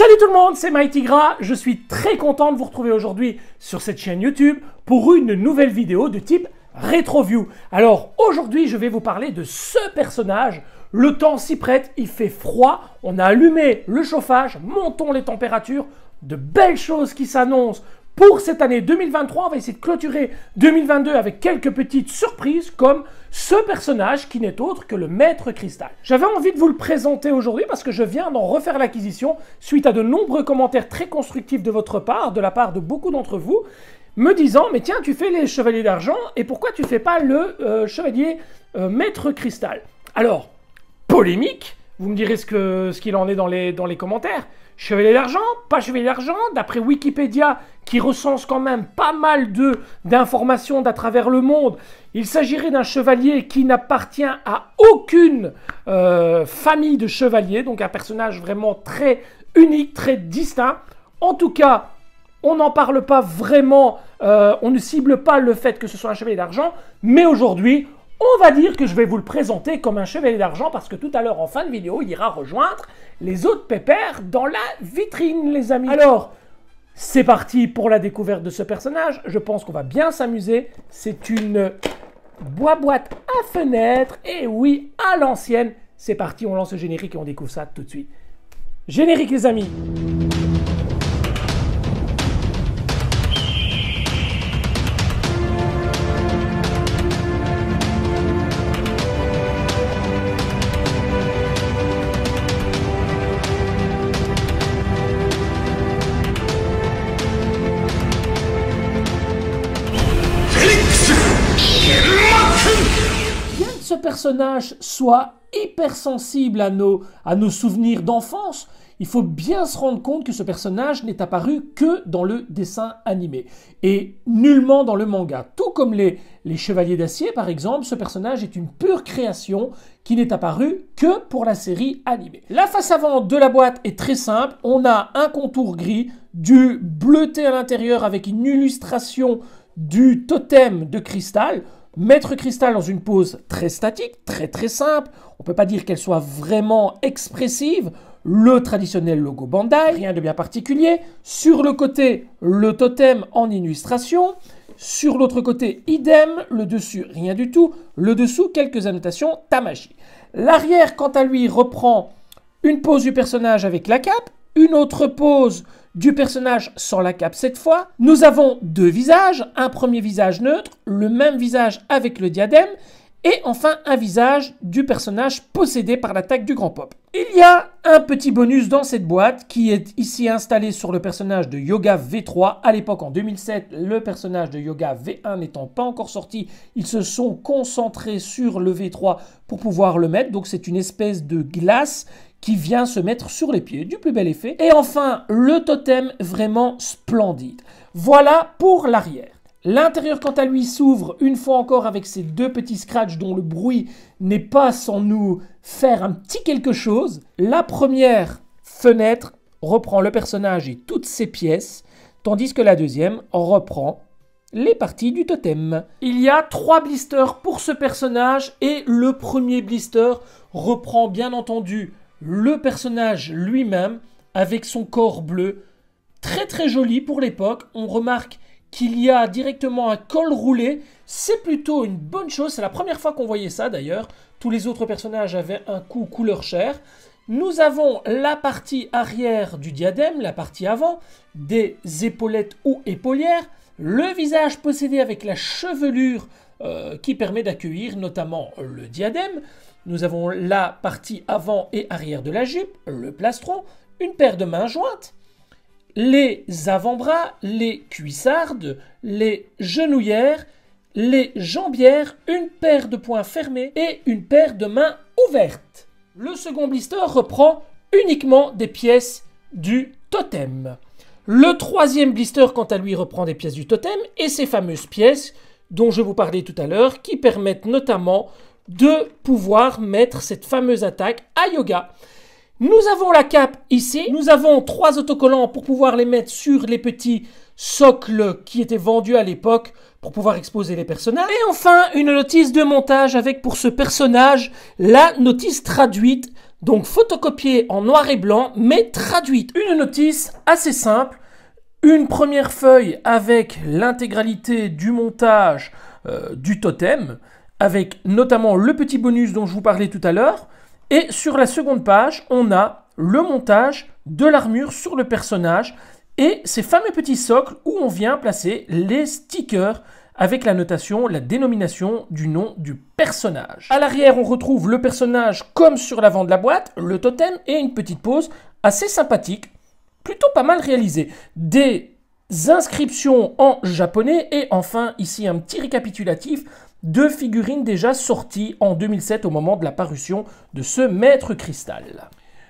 Salut tout le monde, c'est Mighty Gras. Je suis très content de vous retrouver aujourd'hui sur cette chaîne YouTube pour une nouvelle vidéo de type RetroView. Alors aujourd'hui, je vais vous parler de ce personnage. Le temps s'y prête, il fait froid, on a allumé le chauffage, montons les températures, de belles choses qui s'annoncent. Pour cette année 2023, on va essayer de clôturer 2022 avec quelques petites surprises comme ce personnage qui n'est autre que le Maître Cristal. J'avais envie de vous le présenter aujourd'hui parce que je viens d'en refaire l'acquisition suite à de nombreux commentaires très constructifs de votre part, de la part de beaucoup d'entre vous, me disant « Mais tiens, tu fais les chevaliers d'argent et pourquoi tu ne fais pas le chevalier Maître Cristal ?» Alors, polémique, vous me direz ce qu'il en est dans les commentaires. Chevalier d'argent, pas chevalier d'argent, d'après Wikipédia, qui recense quand même pas mal d'informations d'à travers le monde, il s'agirait d'un chevalier qui n'appartient à aucune famille de chevaliers, donc un personnage vraiment très unique, très distinct. En tout cas, on n'en parle pas vraiment, on ne cible pas le fait que ce soit un chevalier d'argent, mais aujourd'hui, on va dire que je vais vous le présenter comme un chevalier d'argent parce que tout à l'heure, en fin de vidéo, il ira rejoindre les autres pépères dans la vitrine, les amis. Alors, c'est parti pour la découverte de ce personnage. Je pense qu'on va bien s'amuser. C'est une boîte à fenêtre. Et oui, à l'ancienne. C'est parti, on lance le générique et on découvre ça tout de suite. Générique, les amis. Ce personnage soit hypersensible à nos souvenirs d'enfance, il faut bien se rendre compte que ce personnage n'est apparu que dans le dessin animé et nullement dans le manga. Tout comme les Chevaliers d'Acier par exemple, ce personnage est une pure création qui n'est apparue que pour la série animée. La face avant de la boîte est très simple, on a un contour gris, du bleuté à l'intérieur avec une illustration du totem de cristal. Maître Cristal dans une pose très statique, très simple. On ne peut pas dire qu'elle soit vraiment expressive. Le traditionnel logo Bandai, rien de bien particulier. Sur le côté, le totem en illustration. Sur l'autre côté, idem. Le dessus, rien du tout. Le dessous, quelques annotations Tamashii. L'arrière, quant à lui, reprend une pose du personnage avec la cape. Une autre pose du personnage sans la cape cette fois. Nous avons deux visages, un premier visage neutre, le même visage avec le diadème, et enfin un visage du personnage possédé par l'attaque du Grand Pop. Il y a un petit bonus dans cette boîte qui est ici installé sur le personnage de Yoga V3. À l'époque, en 2007, le personnage de Yoga V1 n'étant pas encore sorti, ils se sont concentrés sur le V3 pour pouvoir le mettre. Donc c'est une espèce de glace qui vient se mettre sur les pieds, du plus bel effet. Et enfin, le totem vraiment splendide. Voilà pour l'arrière. L'intérieur, quant à lui, s'ouvre une fois encore avec ces deux petits scratchs dont le bruit n'est pas sans nous faire un petit quelque chose. La première fenêtre reprend le personnage et toutes ses pièces, tandis que la deuxième reprend les parties du totem. Il y a 3 blisters pour ce personnage et le premier blister reprend bien entendu le personnage lui-même avec son corps bleu, très joli pour l'époque. On remarque qu'il y a directement un col roulé, c'est plutôt une bonne chose, c'est la première fois qu'on voyait ça d'ailleurs. Tous les autres personnages avaient un coup couleur chair. Nous avons la partie arrière du diadème, la partie avant, des épaulettes ou épaulières, le visage possédé avec la chevelure qui permet d'accueillir notamment le diadème. Nous avons la partie avant et arrière de la jupe, le plastron, une paire de mains jointes, les avant-bras, les cuissardes, les genouillères, les jambières, une paire de poings fermés et une paire de mains ouvertes. Le second blister reprend uniquement des pièces du totem. Le troisième blister, quant à lui, reprend des pièces du totem et ces fameuses pièces dont je vous parlais tout à l'heure qui permettent notamment de pouvoir mettre cette fameuse attaque à Yoga. Nous avons la cape ici, nous avons 3 autocollants pour pouvoir les mettre sur les petits socles qui étaient vendus à l'époque pour pouvoir exposer les personnages. Et enfin, une notice de montage avec pour ce personnage la notice traduite Donc photocopiée en noir et blanc, mais traduite. Une notice assez simple. Une première feuille avec l'intégralité du montage du totem, avec notamment le petit bonus dont je vous parlais tout à l'heure. Et sur la seconde page, on a le montage de l'armure sur le personnage et ces fameux petits socles où on vient placer les stickers avec la notation, la dénomination du nom du personnage. À l'arrière, on retrouve le personnage comme sur l'avant de la boîte, le totem et une petite pose assez sympathique, plutôt pas mal réalisée. Des inscriptions en japonais et enfin ici un petit récapitulatif de figurines déjà sorties en 2007 au moment de la parution de ce Maître Cristal.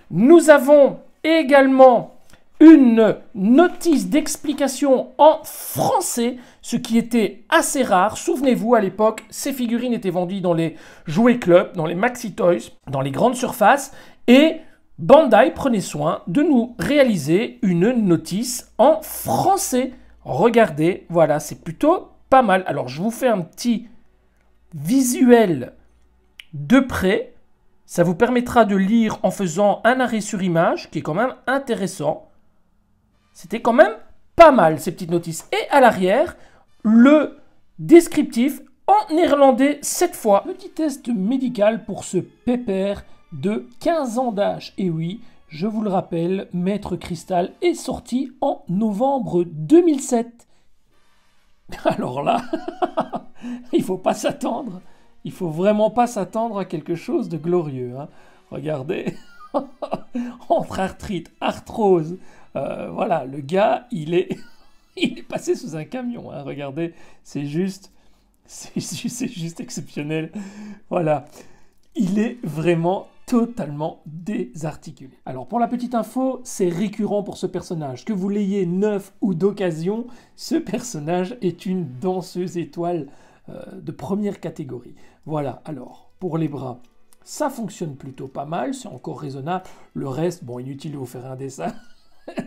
Nous avons également une notice d'explication en français, ce qui était assez rare. Souvenez-vous, à l'époque, ces figurines étaient vendues dans les jouets clubs, dans les Maxi Toys, dans les grandes surfaces, et Bandai prenait soin de nous réaliser une notice en français. Regardez, voilà, c'est plutôt pas mal. Alors, je vous fais un petit visuel de près. Ça vous permettra de lire en faisant un arrêt sur image, qui est quand même intéressant. C'était quand même pas mal, ces petites notices. Et à l'arrière, le descriptif en néerlandais cette fois. Petit test médical pour ce pépère de 15 ans d'âge. Et oui, je vous le rappelle, Maître Cristal est sorti en novembre 2007. Alors là, il faut pas s'attendre. Il faut vraiment pas s'attendre à quelque chose de glorieux. Hein. Regardez, entre arthrite, arthrose, voilà, le gars, il est passé sous un camion. Hein. Regardez, c'est juste exceptionnel. Voilà, il est vraiment totalement désarticulé. Alors pour la petite info, c'est récurrent pour ce personnage. Que vous l'ayez neuf ou d'occasion, ce personnage est une danseuse étoile de première catégorie. Voilà, alors pour les bras, ça fonctionne plutôt pas mal, c'est encore raisonnable. Le reste, bon, inutile de vous faire un dessin.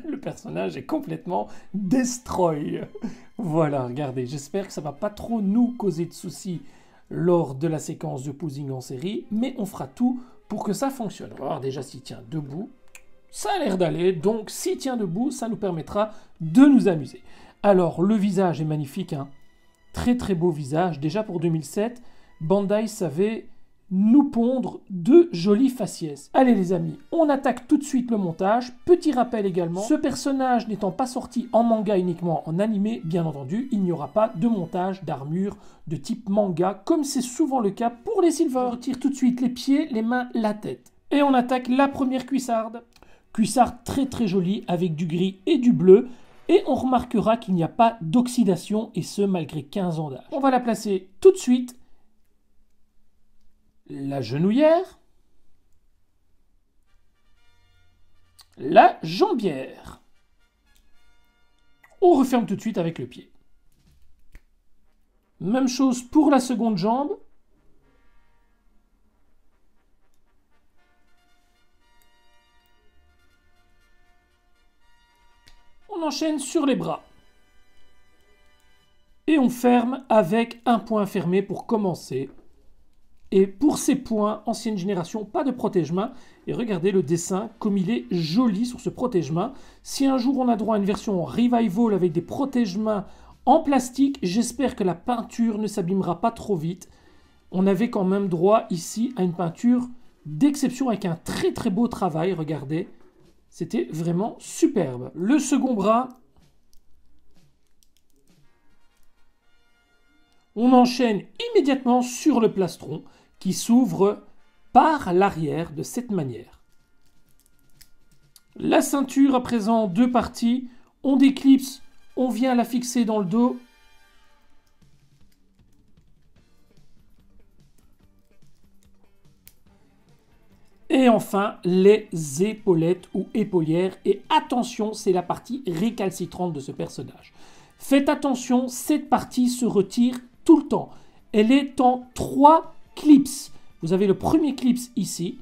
Le personnage est complètement destroy. Voilà, regardez, j'espère que ça va pas trop nous causer de soucis lors de la séquence de posing en série, mais on fera tout pour que ça fonctionne. On va voir déjà s'il tient debout. Ça a l'air d'aller, donc s'il tient debout, ça nous permettra de nous amuser. Alors, le visage est magnifique, hein. Très très beau visage. Déjà pour 2007, Bandai savait nous pondre de jolis faciès. Allez les amis, on attaque tout de suite le montage. Petit rappel également, ce personnage n'étant pas sorti en manga uniquement en animé, bien entendu, il n'y aura pas de montage d'armure de type manga, comme c'est souvent le cas pour les Silver. On tire tout de suite les pieds, les mains, la tête. Et on attaque la première cuissarde. Cuissarde très très jolie avec du gris et du bleu. Et on remarquera qu'il n'y a pas d'oxydation, et ce malgré 15 ans d'âge. On va la placer tout de suite. La genouillère, la jambière. On referme tout de suite avec le pied. Même chose pour la seconde jambe. On enchaîne sur les bras. Et on ferme avec un point fermé pour commencer. Et pour ces points, ancienne génération, pas de protège-main. Et regardez le dessin, comme il est joli sur ce protège-main. Si un jour on a droit à une version Revival avec des protège-mains en plastique, j'espère que la peinture ne s'abîmera pas trop vite. On avait quand même droit ici à une peinture d'exception avec un très très beau travail, regardez. C'était vraiment superbe. Le second bras, on enchaîne immédiatement sur le plastron qui s'ouvre par l'arrière de cette manière. La ceinture à présent, deux parties. On déclipse, on vient la fixer dans le dos. Et enfin, les épaulettes ou épaulières. Et attention, c'est la partie récalcitrante de ce personnage. Faites attention, cette partie se retire tout le temps. Elle est en 3 clips. Vous avez le premier clip ici,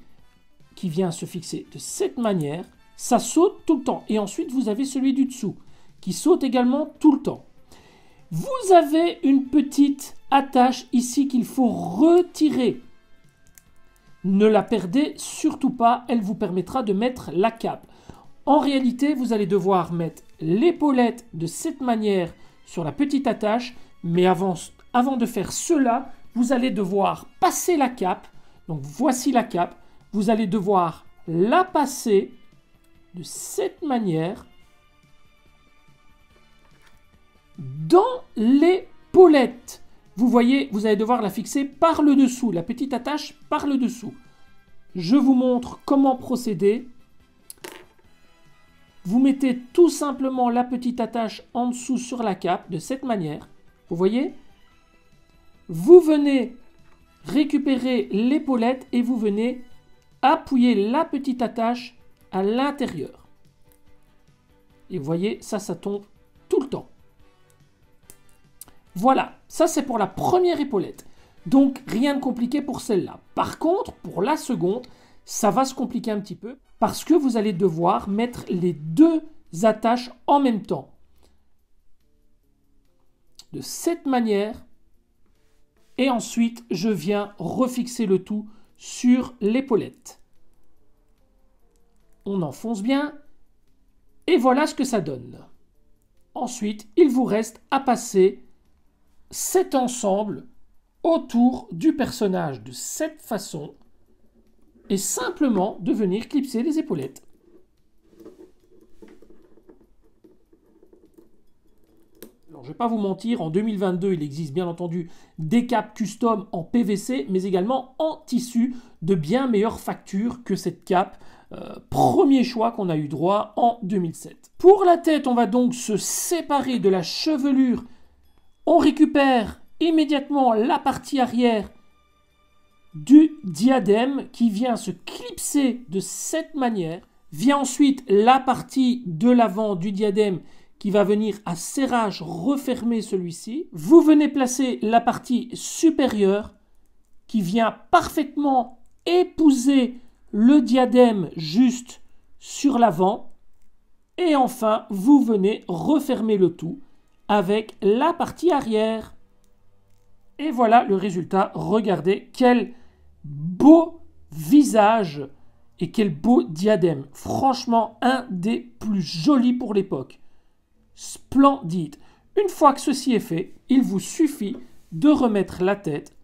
qui vient se fixer de cette manière. Ça saute tout le temps. Et ensuite, vous avez celui du dessous, qui saute également tout le temps. Vous avez une petite attache ici qu'il faut retirer. Ne la perdez surtout pas, elle vous permettra de mettre la cape. En réalité, vous allez devoir mettre l'épaulette de cette manière sur la petite attache, mais avant de faire cela, vous allez devoir passer la cape. Donc voici la cape. Vous allez devoir la passer de cette manière dans l'épaulette. Vous voyez, vous allez devoir la fixer par le dessous, la petite attache par le dessous. Je vous montre comment procéder. Vous mettez tout simplement la petite attache en dessous sur la cape de cette manière. Vous voyez? Vous venez récupérer l'épaulette et vous venez appuyer la petite attache à l'intérieur. Et vous voyez, ça tombe tout le temps. Voilà, ça c'est pour la première épaulette. Donc rien de compliqué pour celle-là. Par contre, pour la seconde, ça va se compliquer un petit peu parce que vous allez devoir mettre les deux attaches en même temps. De cette manière. Et ensuite, je viens refixer le tout sur l'épaulette. On enfonce bien. Et voilà ce que ça donne. Ensuite, il vous reste à passer cet ensemble autour du personnage de cette façon et simplement de venir clipser les épaulettes. Alors, je ne vais pas vous mentir, en 2022, il existe bien entendu des capes custom en PVC, mais également en tissu de bien meilleure facture que cette cape. Premier choix qu'on a eu droit en 2007. Pour la tête, on va donc se séparer de la chevelure. On récupère immédiatement la partie arrière du diadème qui vient se clipser de cette manière. Vient ensuite la partie de l'avant du diadème qui va venir à serrage refermer celui-ci. Vous venez placer la partie supérieure qui vient parfaitement épouser le diadème juste sur l'avant. Et enfin, vous venez refermer le tout avec la partie arrière. Et voilà le résultat. Regardez quel beau visage et quel beau diadème. Franchement, un des plus jolis pour l'époque. Splendide. Une fois que ceci est fait, il vous suffit de remettre la tête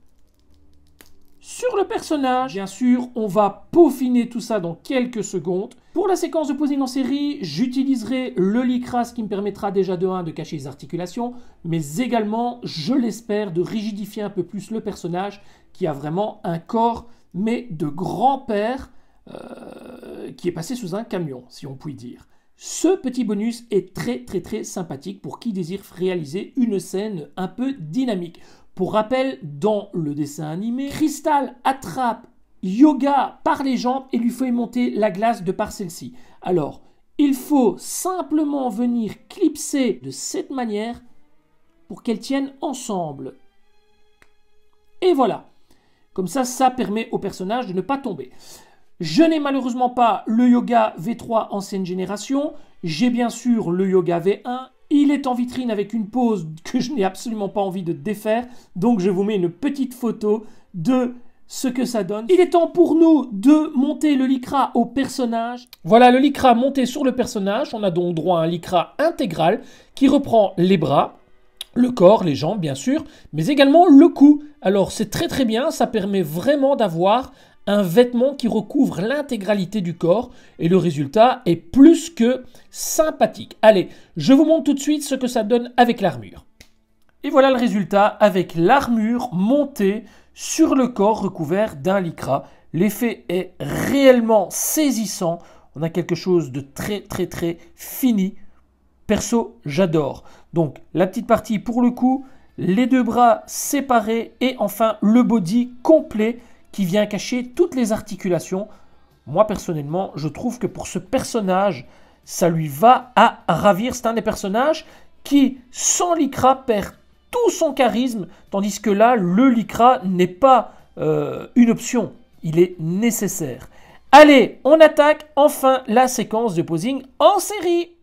sur le personnage. Bien sûr, on va peaufiner tout ça dans quelques secondes. Pour la séquence de posing en série, j'utiliserai le lycra, ce qui me permettra déjà de 1 de cacher les articulations, mais également, je l'espère, de rigidifier un peu plus le personnage qui a vraiment un corps, mais de grand-père qui est passé sous un camion, si on peut dire. Ce petit bonus est très sympathique pour qui désire réaliser une scène un peu dynamique. Pour rappel, dans le dessin animé, Crystal attrape Yoga par les jambes et lui fait monter la glace de par celle-ci. Alors, il faut simplement venir clipser de cette manière pour qu'elles tiennent ensemble. Et voilà. Comme ça permet au personnage de ne pas tomber. Je n'ai malheureusement pas le Yoga V3 ancienne génération. J'ai bien sûr le Yoga V1. Il est en vitrine avec une pose que je n'ai absolument pas envie de défaire. Donc je vous mets une petite photo de ce que ça donne. Il est temps pour nous de monter le lycra au personnage. Voilà le lycra monté sur le personnage. On a donc droit à un lycra intégral qui reprend les bras, le corps, les jambes bien sûr, mais également le cou. Alors c'est très bien, ça permet vraiment d'avoir un vêtement qui recouvre l'intégralité du corps et le résultat est plus que sympathique. Allez, je vous montre tout de suite ce que ça donne avec l'armure. Et voilà le résultat avec l'armure montée sur le corps recouvert d'un lycra. L'effet est réellement saisissant. On a quelque chose de très fini. Perso, j'adore. Donc la petite partie pour le cou, les deux bras séparés et enfin le body complet qui vient cacher toutes les articulations. Moi, personnellement, je trouve que pour ce personnage, ça lui va à ravir. C'est un des personnages qui, sans lycra, perd tout son charisme, tandis que là, le lycra n'est pas une option. Il est nécessaire. Allez, on attaque enfin la séquence de posing en série.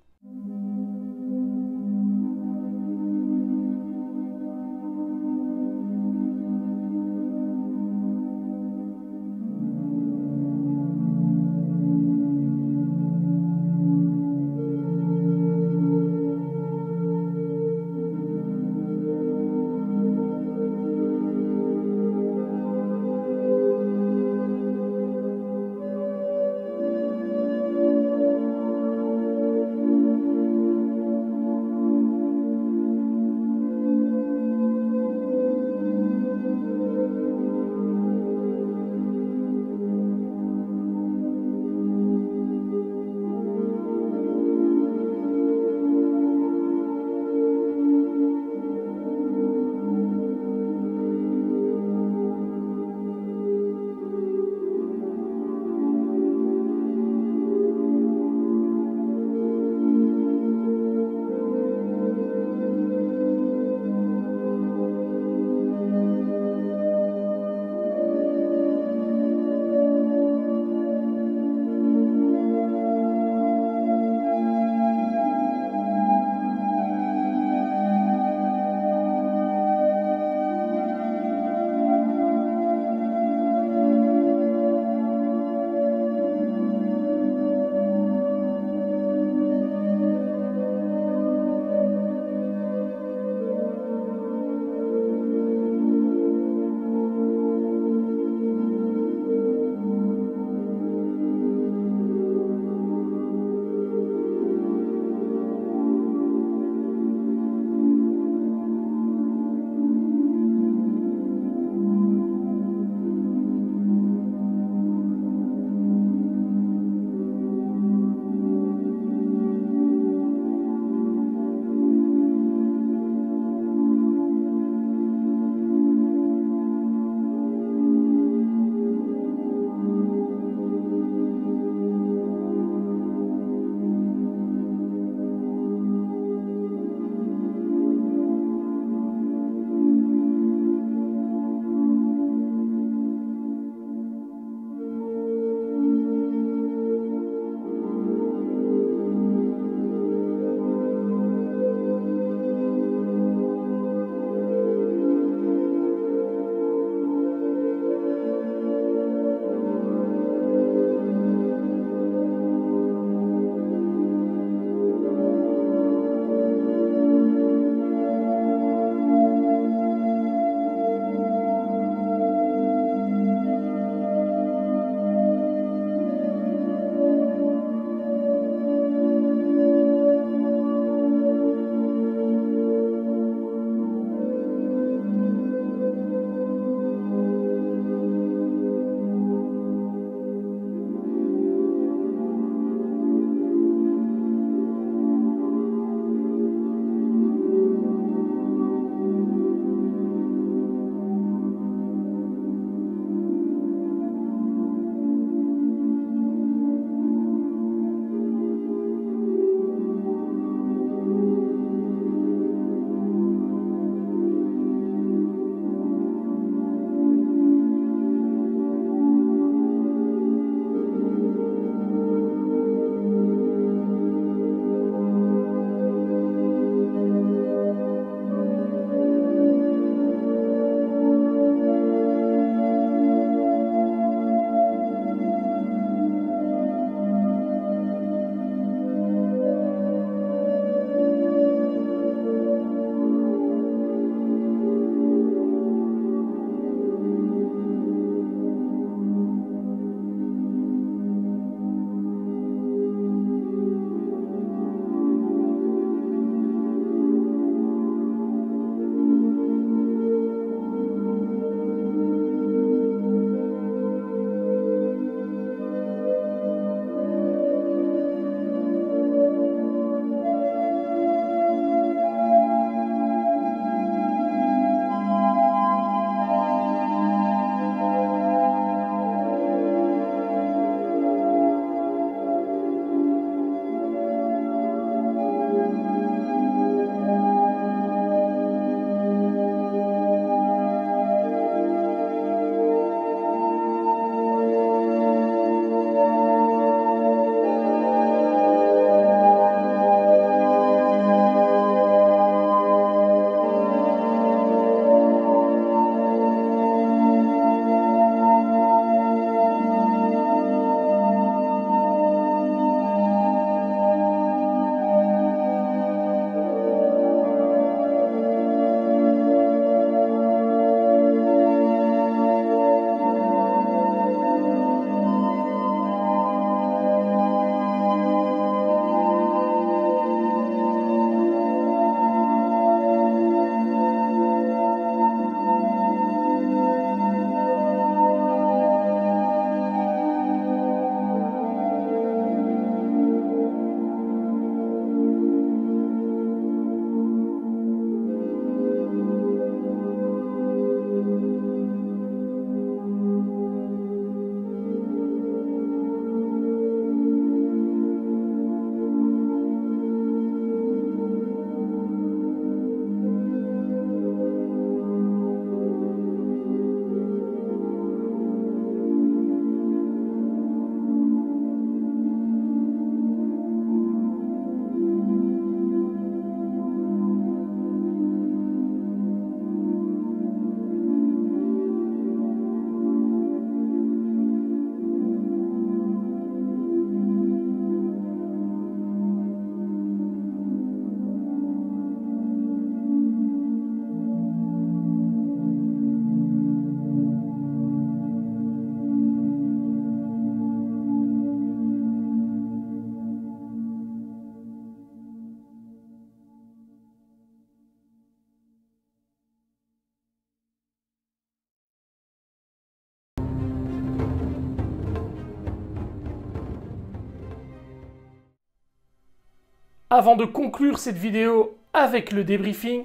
avant de conclure cette vidéo avec le débriefing,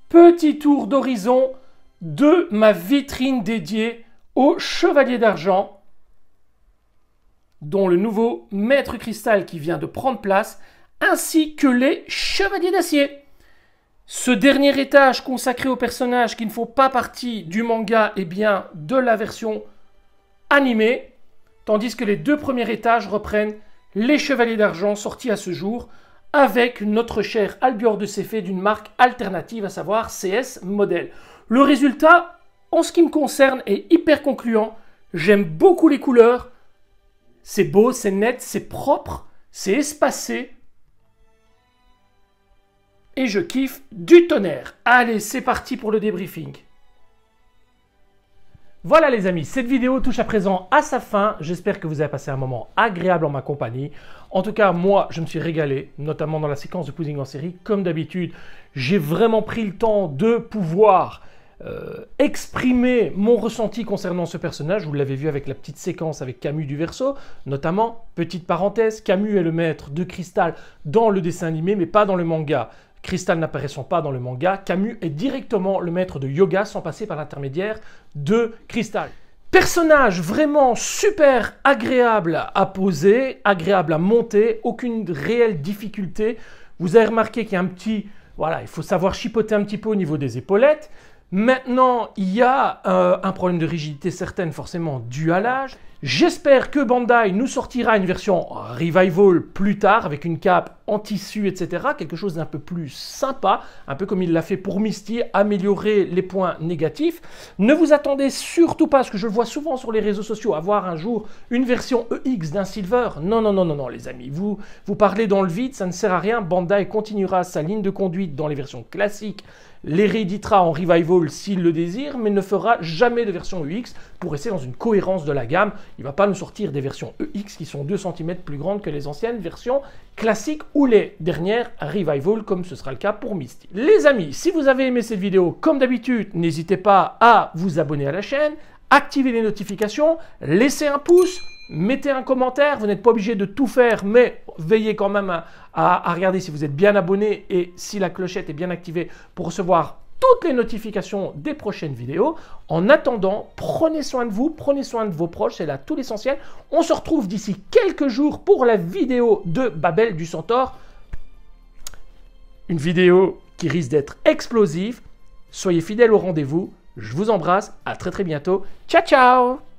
petit tour d'horizon de ma vitrine dédiée aux chevaliers d'argent, dont le nouveau maître cristal qui vient de prendre place, ainsi que les chevaliers d'acier. Ce dernier étage consacré aux personnages qui ne font pas partie du manga et bien de la version animée, tandis que les deux premiers étages reprennent les chevaliers d'argent sortis à ce jour, avec notre cher Albior de Céphée d'une marque alternative, à savoir CS Model. Le résultat, en ce qui me concerne, est hyper concluant. J'aime beaucoup les couleurs. C'est beau, c'est net, c'est propre, c'est espacé. Et je kiffe du tonnerre. Allez, c'est parti pour le débriefing. Voilà les amis, cette vidéo touche à présent à sa fin. J'espère que vous avez passé un moment agréable en ma compagnie. En tout cas, moi, je me suis régalé, notamment dans la séquence de puzzling en série. Comme d'habitude, j'ai vraiment pris le temps de pouvoir exprimer mon ressenti concernant ce personnage. Vous l'avez vu avec la petite séquence avec Camus du Verseau, notamment, petite parenthèse, Camus est le maître de Cristal dans le dessin animé, mais pas dans le manga. Cristal n'apparaissant pas dans le manga, Camus est directement le maître de yoga sans passer par l'intermédiaire de Cristal. Personnage vraiment super agréable à poser, agréable à monter, aucune réelle difficulté. Vous avez remarqué qu'il y a un petit... Voilà, il faut savoir chipoter un petit peu au niveau des épaulettes. Maintenant, il y a un problème de rigidité certaine, forcément dû à l'âge. J'espère que Bandai nous sortira une version Revival plus tard, avec une cape en tissu, etc. Quelque chose d'un peu plus sympa, un peu comme il l'a fait pour Misty, améliorer les points négatifs. Ne vous attendez surtout pas, parce que je le vois souvent sur les réseaux sociaux, à voir un jour une version EX d'un Silver. Non, non, non, non, non, les amis. Vous parlez dans le vide, ça ne sert à rien. Bandai continuera sa ligne de conduite dans les versions classiques, les rééditera en Revival s'il le désire, mais ne fera jamais de version EX pour rester dans une cohérence de la gamme. Il ne va pas nous sortir des versions EX qui sont 2 cm plus grandes que les anciennes versions classiques ou les dernières Revival, comme ce sera le cas pour Misty. Les amis, si vous avez aimé cette vidéo, comme d'habitude, n'hésitez pas à vous abonner à la chaîne, activer les notifications, laisser un pouce, mettez un commentaire. Vous n'êtes pas obligé de tout faire, mais veillez quand même à regarder si vous êtes bien abonné et si la clochette est bien activée pour recevoir toutes les notifications des prochaines vidéos. En attendant, prenez soin de vous, prenez soin de vos proches, c'est là tout l'essentiel. On se retrouve d'ici quelques jours pour la vidéo de Babel du Centaure. Une vidéo qui risque d'être explosive. Soyez fidèles au rendez-vous. Je vous embrasse, à très bientôt. Ciao, ciao!